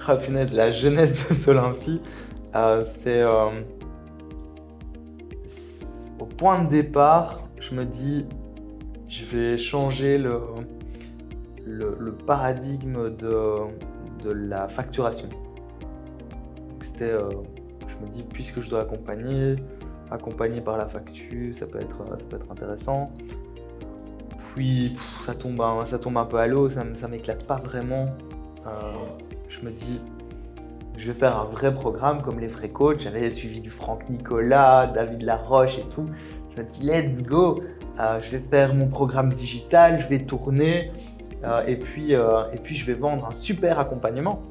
Ah, punaise, la jeunesse de Solinfi, c'est au point de départ, je me dis, je vais changer le paradigme de la facturation. C'était, je me dis, puisque je dois accompagner par la facture, ça peut être intéressant. Puis ça tombe un peu à l'eau, ça m'éclate pas vraiment. Euh, je me dis, je vais faire un vrai programme comme les Frais Coach. J'avais suivi du Franck Nicolas, David Laroche et tout. Je me dis, let's go. Je vais faire mon programme digital, je vais tourner et puis je vais vendre un super accompagnement.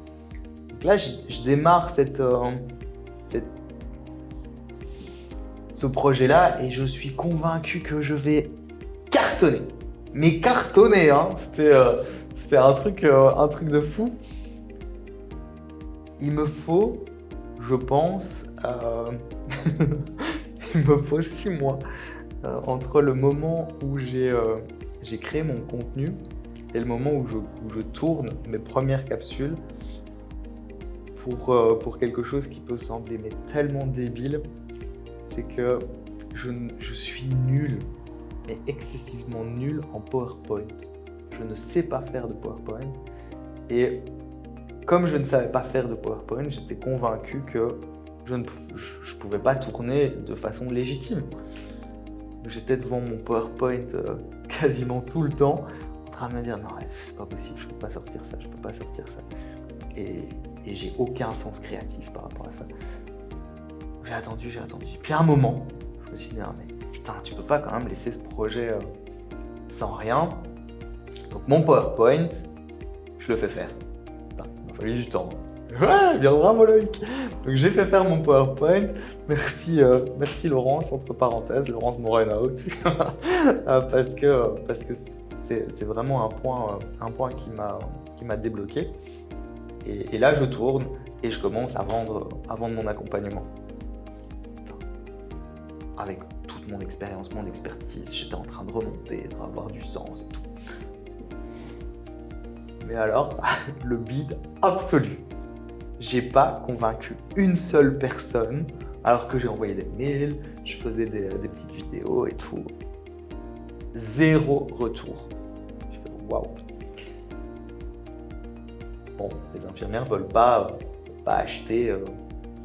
Donc là, je démarre ce projet-là et je suis convaincu que je vais cartonner. Mais cartonner, hein. C'était un truc de fou. Il me faut, je pense, il me faut 6 mois entre le moment où j'ai créé mon contenu et le moment où je tourne mes premières capsules pour quelque chose qui peut sembler mais tellement débile. C'est que je suis nul, mais excessivement nul en PowerPoint. Je ne sais pas faire de PowerPoint. Et comme je ne savais pas faire de PowerPoint, j'étais convaincu que je ne pouvais pas tourner de façon légitime. J'étais devant mon PowerPoint quasiment tout le temps, en train de me dire non, c'est pas possible, je peux pas sortir ça, je peux pas sortir ça. Et j'ai aucun sens créatif par rapport à ça. J'ai attendu. Puis à un moment, je me suis dit non mais putain, tu peux pas quand même laisser ce projet sans rien. Donc mon PowerPoint, je le fais faire. Putain, il m'a fallu du temps. Ouais, bien bravo Loïc. Donc j'ai fait faire mon PowerPoint. Merci Laurence, entre parenthèses, Laurence mon run-out. parce que c'est vraiment un point qui m'a débloqué. Et là je tourne et je commence à vendre mon accompagnement. Avec toute mon expérience, mon expertise, j'étais en train de remonter, d'avoir du sens et tout. Mais alors, le bide absolu. J'ai pas convaincu une seule personne, alors que j'ai envoyé des mails, je faisais des petites vidéos et tout. Zéro retour. Je fais waouh. Bon, les infirmières veulent pas acheter,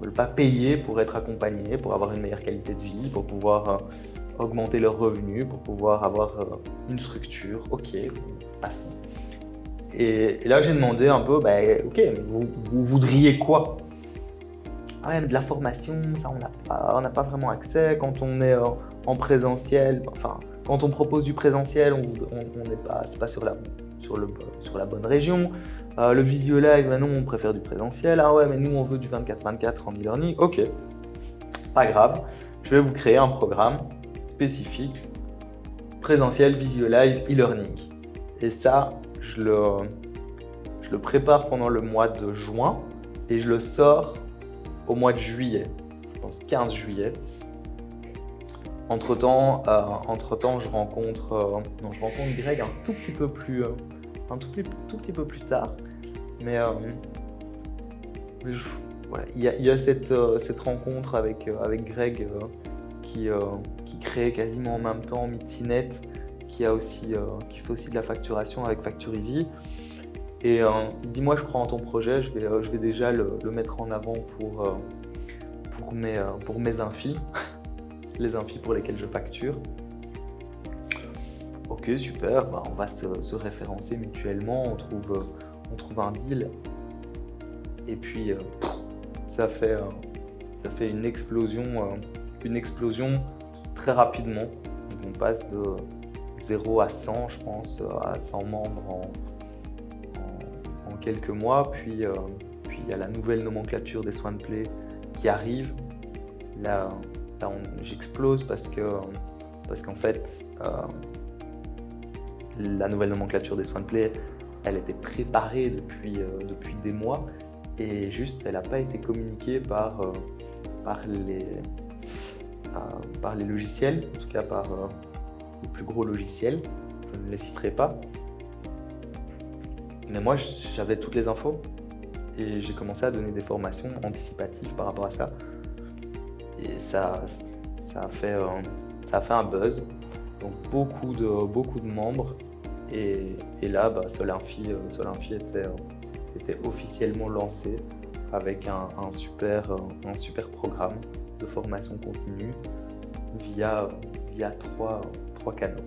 veulent pas payer pour être accompagnées, pour avoir une meilleure qualité de vie, pour pouvoir augmenter leurs revenus, pour pouvoir avoir une structure. Ok, passons. Et là, j'ai demandé un peu, ok, vous voudriez quoi? Ah ouais, mais de la formation, ça on n'a pas vraiment accès. Quand on est en présentiel, enfin, quand on propose du présentiel, on n'est pas, c'est pas sur la bonne région. Le visio live, non, on préfère du présentiel. Ah ouais, mais nous on veut du 24/24 en e-learning. Ok, pas grave. Je vais vous créer un programme spécifique présentiel, visio live, e-learning. Et ça, je le prépare pendant le mois de juin et je le sors au mois de juillet, je pense 15 juillet. Entre-temps, je rencontre Greg un tout petit peu plus tard. Mais voilà, il y a cette rencontre avec Greg qui crée quasiment en même temps Mitsinet, qui fait aussi de la facturation avec Facturizy. Et il dit moi je crois en ton projet, je vais déjà le mettre en avant pour mes infis, les infis pour lesquels je facture. Ok, super, on va se référencer mutuellement, on trouve un deal. Et puis ça fait une explosion très rapidement. On passe de 0 à 100, je pense, à 100 membres en quelques mois. Puis il y a la nouvelle nomenclature des soins de play qui arrive. Là j'explose parce qu'en fait, la nouvelle nomenclature des soins de play, elle était préparée depuis des mois et juste elle n'a pas été communiquée par les logiciels, en tout cas par les plus gros logiciels, je ne les citerai pas. Mais moi j'avais toutes les infos et j'ai commencé à donner des formations anticipatives par rapport à ça. Et ça a fait un buzz, donc beaucoup de membres. Et là, Solinfi était officiellement lancé avec un super programme de formation continue via trois canaux.